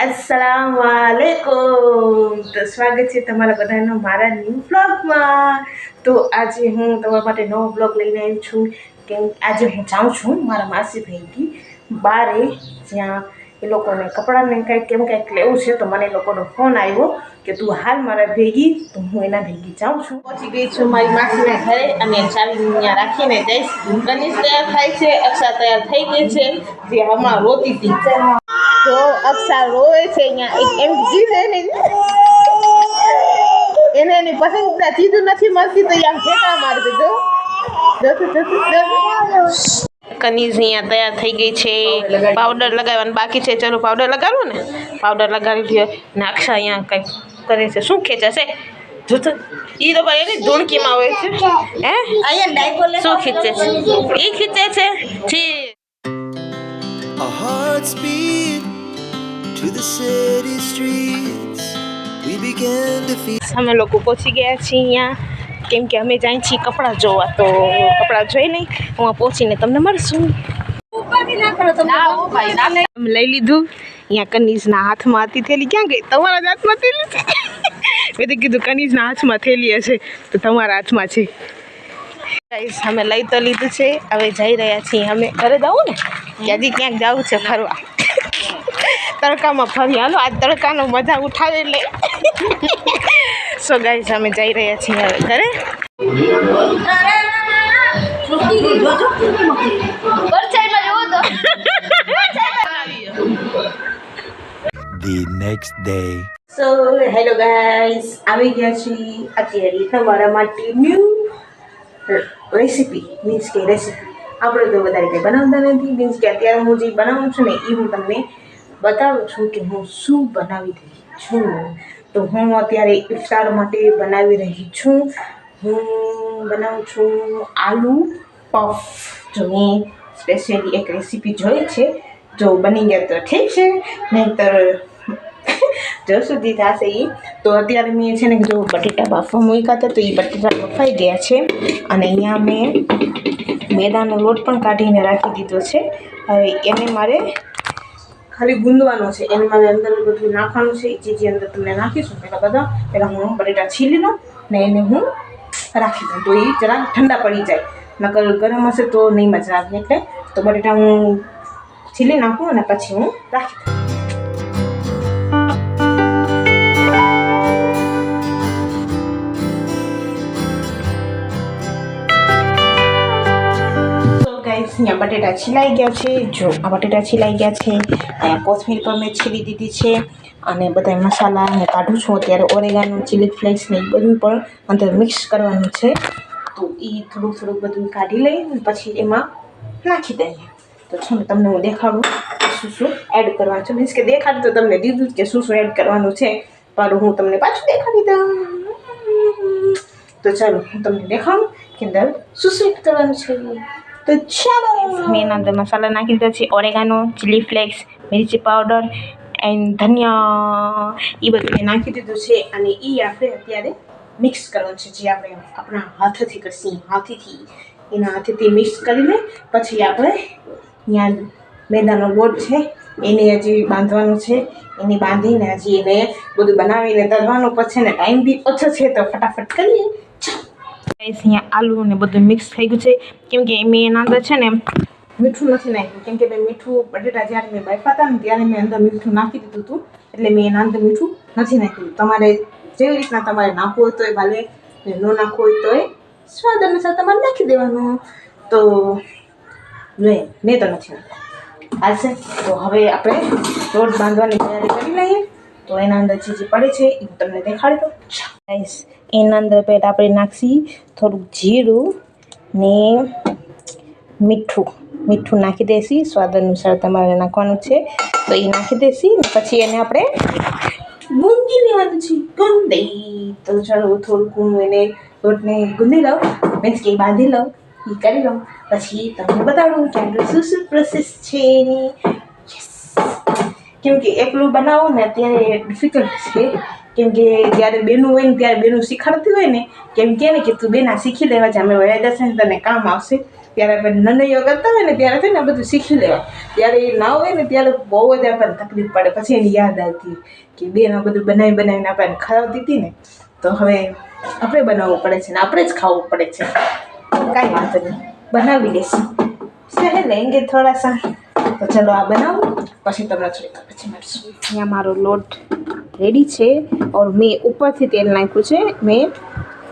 अस्सलामुअलैकुम। तो स्वागत है तमारा बधानो मारा न्यू ब्लॉग में। तो आज हूँ तमारा माटे नवो ब्लॉग लईने आई छूं के आज हूँ जाऊँ छूं मारा मासी भाई की बारे ज्यां ए लोकोने कपड़ा ने केम कंईक लेवुं छे। तो मने लोकोनो फोन आव्यो के तू हाल मारा भेगी। तो हूँ एना भेगी जाऊँ छूं। पहुंची गई छूं मारी मासीना घरे अने चावी त्यां राखीने जईश। कनिष तैयार थाय छे, अक्षा तैयार थई गई छे जे हमां रोती थी। तो अक्षा रोए छे अहींया एम जीवे ने એને એની પસંદના ચીજો નથી મળતી તો આમ ફેંકા મારી દેજો કનીઝ અહીંયા તૈયાર થઈ ગઈ છે પાવડર લગાવવાનું બાકી છે ચલો પાવડર લગાડો ને પાવડર લગાવી દે ને અક્ષા અહીંયા કંઈક કરે છે શું ખેંચે છે જો તો ઈ તો ભાઈ એની ધૂણકીમાં હોય છે હે અહીંયા ડાયપર શું ખેંચે છે ઈ ખેંચે છે જી Our hearts beat to the city streets. We began to feel. અમે લોકો પહોંચી ગયા છીએ અહીંયા કેમ કે અમે જાય છીએ કપડાં જોવા તો કપડાં જોઈ લઈ હું પહોંચીને તમને મળશું અમે લઈ લીધું અહીંયા કનીઝના હાથમાં હતી થેલી ક્યાં ગઈ તમારા જ હાથમાં થેલી છે મેં તો કીધું કનીઝના હાથમાં થેલી હશે તો તમારા હાથમાં છે ગાઈસ અમે લઈ તો લીધું છે હવે જઈ રહ્યા છીએ અમે ઘરે જવું ને કે હજી ક્યાંક જવું છે ફરવા તડકામાં ફરી હાલો આજ તડકાનો મજા ઉઠાવી લે સો ગાઈસ અમે જઈ રહ્યા છીએ હવે ઘરે The next day. So hello guys આવી ગયા છીએ અત્યારે તમારા માટે ન્યૂ રેસીપી મીન્સ કે રેસીપી આપણે તો વધારે કંઈ બનાવતા નથી મીન્સ કે અત્યારે હું જે બનાવું છું ને એ હું તમને બતાવું છું કે હું શું બનાવી રહી છું તો હું અત્યારે ઇફતાર માટે બનાવી રહી છું હું બનાવું છું આલુ પફ જો મેં સ્પેશિયલી એક રેસીપી જોઈ છે જો બની ગયા તો ઠીક છે નહીંતર જો સુધી થશે એ તો અત્યારે મેં છે ને જો બટેટા બાફવા મૂક્યા હતા તો એ બટેટા બફાઈ ગયા છે અને અહીંયા મેં મેદાનો લોટ પણ કાઢીને રાખી દીધો છે હવે એને મારે ખાલી ગૂંદવાનો છે એને મારે અંદર બધું નાખવાનું છે જે અંદર તમને નાખીશું પહેલાં હું બટેટા છીલી લઉં ને એને હું રાખી દઉં તો એ જરા ઠંડા પડી જાય નકર ગરમ હશે તો નહીં મજા આવે એટલે તો બટેટા હું છીલી નાખું અને પછી હું રાખી દઉં અહીંયા બટેટા છીલાઈ ગયા છે જો આ બટેટા છીલાઈ ગયા છે અહીંયા કોથમીર પણ મેં છીલી દીધી છે અને બધા મસાલા મેં કાઢું છું અત્યારે ઓરેગાનો ચીલી ફ્લેક્સ ને એ બધું પણ અંદર મિક્સ કરવાનું છે તો એ થોડુંક બધું કાઢી લઈ પછી એમાં નાખી દઈએ તો છે ને તમને હું દેખાડું શું શું એડ કરવાનું છે મીન્સ કે દેખાડું તો તમને દીધું કે શું શું એડ કરવાનું છે પણ હું તમને પાછું દેખાડી દઉં તો ચાલો હું તમને દેખાડું કે અંદર શું શું એડ કરવાનું છે તો ચાલો મેં એના અંદર મસાલા નાખી દીધા છે ઓરેગાનો ચીલી ફ્લેક્સ મિર્ચી પાવડર એન્ડ ધનિયા એ બધું મેં નાખી દીધું છે અને એ આપણે અત્યારે મિક્સ કરવાનું છે જે આપણે આપણા હાથથી કરશું એના હાથેથી મિક્સ કરીને પછી આપણે અહીંયા મેદાનો લોટ છે એને હજી બાંધવાનું છે એને બાંધીને હજી એને બધું બનાવીને તળવાનું પછી ને ટાઈમ બી ઓછો છે તો ફટાફટ કરીએ અહીંયા આલુ ને બધું મિક્સ થઈ ગયું છે કેમ કે મેં એના અંદર છે ને મીઠું નથી નાખ્યું કેમ કે મેં મીઠું બટેટા જ્યારે મેં બાફ્યા હતા ને ત્યારે મેં અંદર મીઠું નાખી દીધું હતું એટલે મેં એના અંદર મીઠું નથી નાખ્યું તમારે જેવી રીતના તમારે નાખવું હોય તો એ ભલે ન નાખવું હોય તો એ સ્વાદ અનુસાર તમારે નાખી દેવાનું તો મેં તો નથી નાખ્યું હાલશે તો હવે આપણે લોટ બાંધવાની તૈયારી કરી લઈએ તો એના અંદર જે પડે છે એ હું તમને દેખાડી દઉં ગાઈસ એના અંદર પહેલાં આપણે નાખી થોડુંક જીરું ને મીઠું નાખી દઈશી સ્વાદ અનુસાર તમારે નાખવાનું છે તો એ નાખી દઈશી ને પછી એને આપણે ગુંદી લેવાનું છે ગુંદી તો ચાલો થોડુંક હું એને લોટને ગુંદી લઉં મીન્સ કે બાંધી લઉં એ કરી લઉં પછી તમને બતાડું કે આપણે શું શું પ્રોસેસ છે એની કેમ કે એકલું બનાવો ને અત્યારે ડિફિકલ્ટ છે કેમ કે જ્યારે બેનું હોય ને ત્યારે બેનું શીખવાડતી હોય ને કેમ કે ને કે તું બેના શીખી લેવા છે અમે વયા જશે ને તને કામ આવશે ત્યારે આપણે નનૈયો કરતા હોય ને ત્યારે છે ને આ બધું શીખી લેવા. ત્યારે એ ના હોય ને ત્યારે બહુ જ આપણને તકલીફ પડે. પછી એની યાદ આવતી કે બેન આ બધું બનાવીને આપણને ખવડાવતી હતી ને, તો હવે આપણે બનાવવું પડે છે ને આપણે જ ખાવું પડે છે. કાંઈ વાંધો નહીં, બનાવી લેશું. સહેલે લેંગે થોડા સા. તો ચલો આ બનાવું, પછી તમને થોડીક પછી મળશું. અહીંયા મારો લોટ રેડી છે. ઓર મેં ઉપરથી તેલ નાખ્યું છે. મેં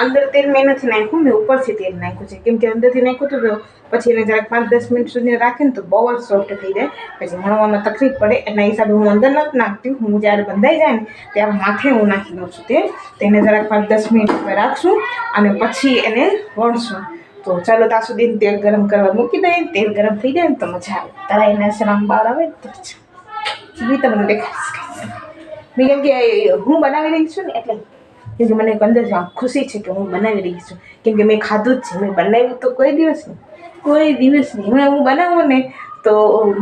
અંદર તેલ મેં નથી નાખ્યું, મેં ઉપરથી તેલ નાખ્યું છે. કેમ કે અંદરથી નાખ્યું હતું તો પછી એને જરાક 5-10 મિનિટ સુધી રાખે ને તો બહુ જ સોફ્ટ થઈ જાય. પછી વણવામાં તકલીફ પડે. એના હિસાબે હું અંદર નથી નાખતી. હું જ્યારે બંધાઈ જાય ને ત્યારે માથે હું નાખી દઉં છું તેલ. તેને જરાક 5-10 મિનિટ રાખશું અને પછી એને વણશું. તો ચાલો ત્યાં સુધી તેલ ગરમ કરવા મૂકી દઈએ. તેલ ગરમ થઈ જાય ને તો મજા આવે. તળાઈને સલામ બહાર આવે તો બી તમને દેખાડીશ. મેં કેમ કે હું બનાવી રહી છું ને એટલે કેમ કે મને અંદર ખુશી છે કે હું બનાવી રહી છું. કેમ કે મેં ખાધું જ છે. મેં બનાવ્યું તો કોઈ દિવસ નહીં. હું બનાવું ને તો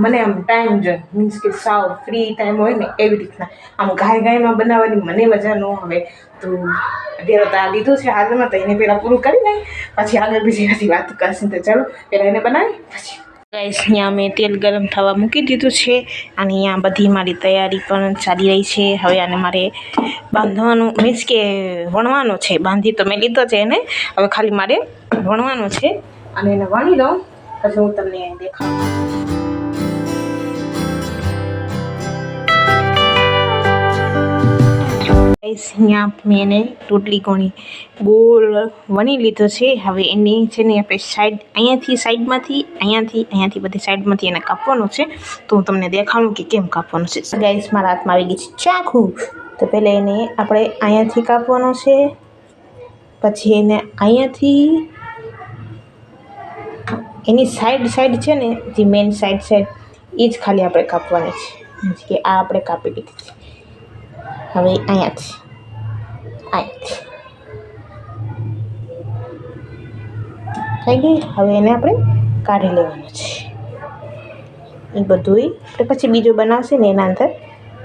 મને આમ ટાઈમ જોઈએ. મીન્સ કે સાવ ફ્રી ટાઈમ હોય ને એવી રીતના. આમ ગાયમાં બનાવવાની મને મજા ન આવે. તો અત્યારે તો આ લીધું છે હાથમાં, તો એને પહેલાં પૂરું કરી નાખી, પછી આગળ બીજી બધી વાત કરશું. તો ચાલો પહેલાં એને બનાવી પછી. ગાઈસ, અહીંયા મેં તેલ ગરમ થવા મૂકી દીધું છે અને અહીંયા બધી મારી તૈયારી પણ ચાલી રહી છે. હવે આને મારે બાંધવાનું મીન્સ કે વણવાનો છે. બાંધી તો મેં લીધો છે એને, હવે ખાલી મારે વણવાનો છે અને એને વણી લઉં પછી હું તમને દેખાડું. અહીંયા મેં એને રોટલી કોણી ગોળ વણી લીધો છે. હવે એની છે ને આપણે અહીંયાથી સાઈડમાંથી બધી સાઈડમાંથી એને કાપવાનું છે. તો હું તમને દેખાડું કે કેમ કાપવાનું છે. ગાઈસ, મારા હાથમાં આવી ગઈ છે ચાકુ. તો પહેલાં એને આપણે અહીંયાથી કાપવાનો છે, પછી એને અહીંયાથી એની સાઈડ છે ને જે મેઇન સાઈડ એ જ ખાલી આપણે કાપવાની છે. મીન્સ કે આ આપણે કાપી લીધી છે. હવે અહીંયાથી થઈ ગઈ. હવે એને આપણે કાઢી લેવાનું છે. એ બધું પછી બીજું બનાવશે ને એના અંદર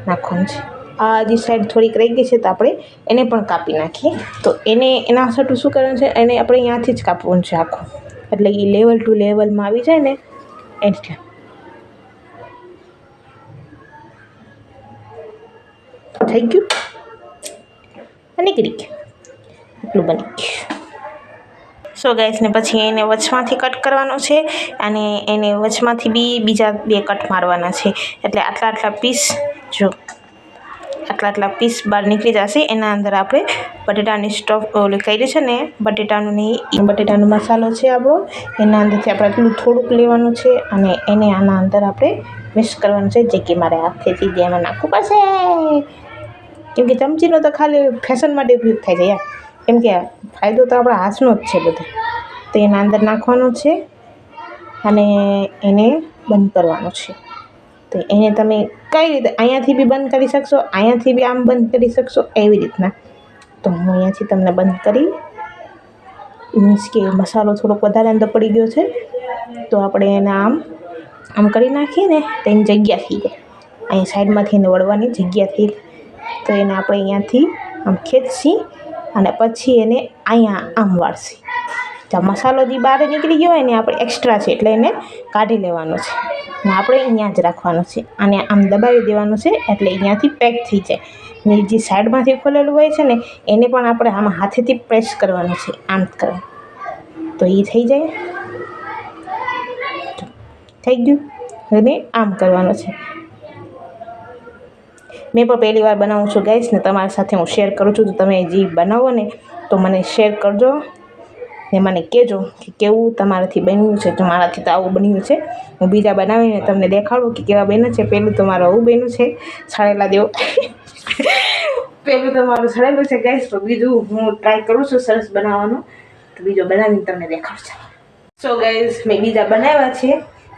નાખવાનું છે. આ જે સાઈડ થોડીક રહી ગઈ છે તો આપણે એને પણ કાપી નાખીએ. તો એના સાટું શું કરવાનું છે, એને આપણે અહીંયાથી જ કાપવાનું છે આખું. એટલે એ લેવલ ટુ લેવલમાં આવી જાય ને એટલે. થઈ ગયું અને નીકળી ગયું. એટલું બની ગયું. સો ગાઈસ, ને પછી એને વચમાંથી કટ કરવાનો છે અને એને વચમાંથી બીજા 2 કટ મારવાના છે. એટલે આટલા પીસ આટલા પીસ બહાર નીકળી જશે. એના અંદર આપણે બટેટાની સ્ટફ ઓલી કરી છે ને બટેટાનો મસાલો છે આપણો. એના અંદરથી આપણે એટલું થોડુંક લેવાનું છે અને એને આના અંદર આપણે મિક્સ કરવાનું છે. જે કે મારે હાથેથી જ એમાં નાખવું પડશે. કેમ કે ચમચીનો તો ખાલી ફેશન માટે ઉપયોગ થાય છે યાર. કેમ કે ફાયદો તો આપણા હાથનો જ છે બધો. તો એના અંદર નાખવાનો છે અને એને બંધ કરવાનું છે. તો એને તમે કઈ રીતે અહીંયાથી બી બંધ કરી શકશો, અહીંયાથી બી આમ બંધ કરી શકશો, એવી રીતના. તો હું અહીંયાથી તમને બંધ કરી, મીન્સ કે મસાલો થોડોક વધારે અંદર પડી ગયો છે તો આપણે એને આમ કરી નાખીએ ને તો એની જગ્યા થઈ જાય. અહીં સાઈડમાંથી એને વળવાની જગ્યા થઈ. તો એને આપણે અહીંયાથી આમ ખેંચી અને પછી એને અહીંયા આમ વાળશી. તો મસાલો જે બહાર નીકળી ગયો હોય ને આપણે એક્સ્ટ્રા છે એટલે એને કાઢી લેવાનો છે ને આપણે અહીંયા જ રાખવાનો છે. અને આમ દબાવી દેવાનું છે એટલે અહીંયાથી પેક થઈ જાય. ને જે સાઈડમાંથી ખોલેલું હોય છે ને એને પણ આપણે આમાં હાથેથી પ્રેસ કરવાનું છે, આમ કરવાનું. તો એ થઈ જાય. થઈ ગયું. અને આમ કરવાનું છે. મેં પણ પહેલી વાર બનાવું છું ગાઈસ, ને તમારી સાથે હું શેર કરું છું. તો તમે જે બનાવો ને તો મને શેર કરજો ને મને કહેજો કે કેવું તમારાથી બન્યું છે. તો મારાથી તો આવું બન્યું છે. હું બીજા બનાવીને તમને દેખાડું કે કેવા બન્યું છે. પહેલું તો મારું આવું બન્યું છે, છાળેલા દેવું. પહેલું તો મારું છાળેલું છે ગાઈસ. તો બીજું હું ટ્રાય કરું છું સરસ બનાવવાનું. તો બીજો બનાવીને તમને દેખાડું છું. સો ગાઈસ, મેં બીજા બનાવ્યા છે.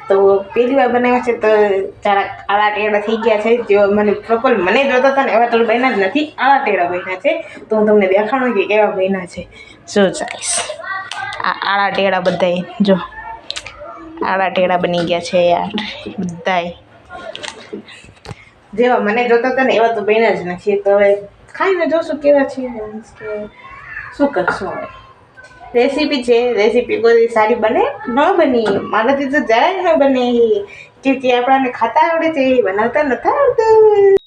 તો પહેલી વાર બનાવ્યા છે તો જરાક આડા ટેડા થઈ ગયા છે. જો મને પ્રોપર મને જોતા હતા ને એવા તો બન્યા જ નથી, આડા ટેડા બન્યા છે. તો હું તમને દેખાડું કે કેવા બન્યા છે. જો ગાઈસ, આ આડા ટેડા બધાય જો આડા ટેડા બની ગયા છે યાર બધાય. જેવા મને જોતા હતા ને એવા તો બન્યા જ નથી. તો હવે ખાઈને જોશું કેવા છે. શું કરશું હવે. રેસીપી છે, રેસીપી કોઈ સારી બને ન બની, મારાથી તો જરાય ન બને, કે આપણાને ખાતા આવડે છે બનાવતા નથી આવડતું.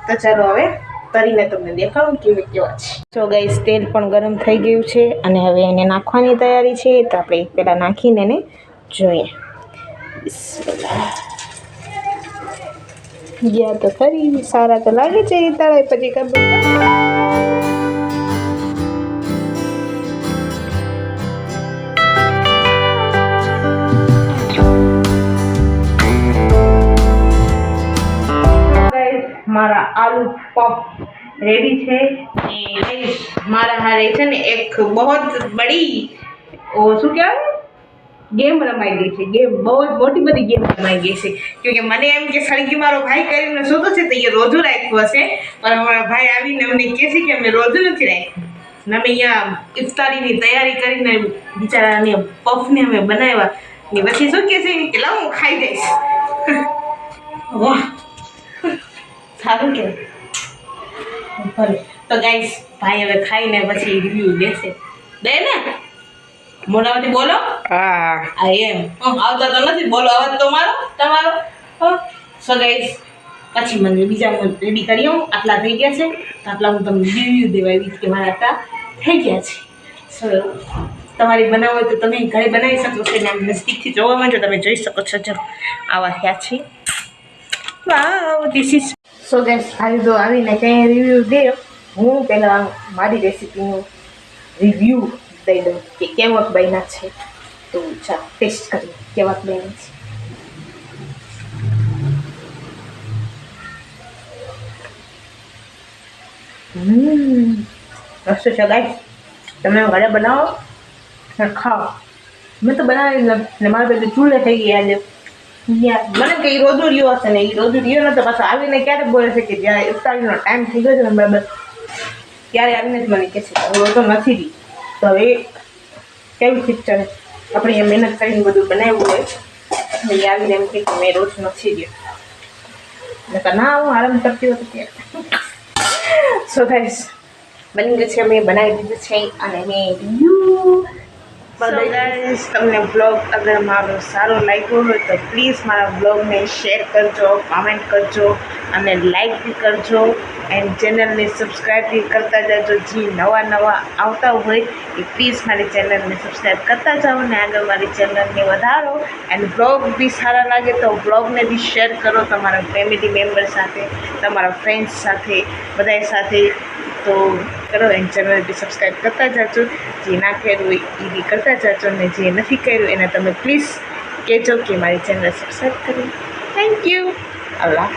તો ચાલો હવે તરીને તમને દેખાડું કેવી કેવા છે. તો ગાઈસ તેલ પણ ગરમ થઈ ગયું છે અને હવે એને નાખવાની તૈયારી છે. તો આપણે પહેલાં નાખીને એને જોઈએ. ગયા તો ખરી, સારા તો લાગે છે એ તળાય પછી ખબર. મારા આલુ પપ રેડી છે. મારા હારે છે ને એક બહુ બડી શું કહેવાય ગેમ રમાઈ ગઈ છે. ગેમ બહુ જ મોટી બધી ગેમ રમાઈ ગઈ છે. કેમકે મને એમ કે સળગી મારો ભાઈ કરીને શોધો છે તો એ રોજુ રાખ્યું હશે, પણ અમારા ભાઈ આવીને અમને કહે છે કે અમે રોજુ નથી રાખ્યું. અમે અહીંયા ઇફતારીની તૈયારી કરીને બિચારાને પફને અમે બનાવ્યા ને પછી શું કહે છે કે લાવ હું ખાઈ જઈશ. વાહ સારું કે ભલે. તો ગાઈસ ભાઈ હવે ખાઈને પછી રિવ્યુ દેશે. દે ને મોઢામાંથી બોલો. હા એમ આવતા તો નથી, બોલો અવાજ તો મારો તમારો. સો ગાઈસ પછી મને બીજા રેડી કરી આવું. આટલા થઈ ગયા છે તો આટલા હું તમને રિવ્યુ દેવા આવી કે મારા આટલા થઈ ગયા છે. સો તમારી બનાવો હોય તો તમે ઘરે બનાવી શકો છો. ને આમ નજીકથી જોવા માંડો તમે જોઈ શકો છો. જો આવા થયા છે. વાવ ધીસ ઇઝ. સો ગાઈસ ભાઈ તો આવીને કંઈ રિવ્યુ દે. હું પહેલાં મારી રેસીપીનું રિવ્યુ દઈ દઉં કે કેવાક બન્યા છે. તો ચાલો ટેસ્ટ કરીએ કેવાક બન્યા છે. મસ્ત છે ગાઈસ. તમે ઘરે બનાવો ને ખાઓ. મેં તો બનાવી ને મારે બધું ચૂલે થઈ ગયા આજે. મને કે રોજુ રહ્યો હશે ને, એ રોજુ રહ્યો નતો. પાછો આવીને ક્યારે બોલે છે કે જ્યારે ઇફતારીનો ટાઈમ થઈ ગયો છે ને બરાબર ત્યારે આવીને જ મને કહે છે હું રોજો નથી રહી. તો હવે કેવી ઠીક છે, આપણે એ મહેનત કરીને બધું બનાવ્યું હોય ને એ આવીને એમ કહે કે મેં રોજ નથી રહ્યો. ના હું આરામ કરતી હોતી ત્યારે. સો ગાઈસ બની ગયું છે, અમે બનાવી દીધું છે અને મેં રિવ્યુ. ગાઈસ તમને બ્લોગ અગર મારો સારો લાગ્યો હોય તો પ્લીઝ મારા બ્લોગને શેર કરજો, કોમેન્ટ કરજો અને લાઈક બી કરજો. એન્ડ ચેનલને સબસ્ક્રાઈબ બી કરતા જજો. જે નવા આવતા હોય એ પ્લીઝ મારી ચેનલને સબસ્ક્રાઈબ કરતા જાઓ ને આગળ મારી ચેનલને વધારો. એન્ડ બ્લોગ બી સારા લાગે તો બ્લોગને બી શેર કરો તમારા ફેમિલી મેમ્બર સાથે, તમારા ફ્રેન્ડ્સ સાથે, બધા સાથે. તો કરો એન્ડ ચેનલ બી સબસ્ક્રાઈબ કરતા જાજો. જે ના કર્યું હોય એ બી કરતા જાજો ને જે નથી કર્યું એને તમે પ્લીઝ કહેજો કે મારી ચેનલ સબસ્ક્રાઈબ કરી. Thank you. અલ્લાહ.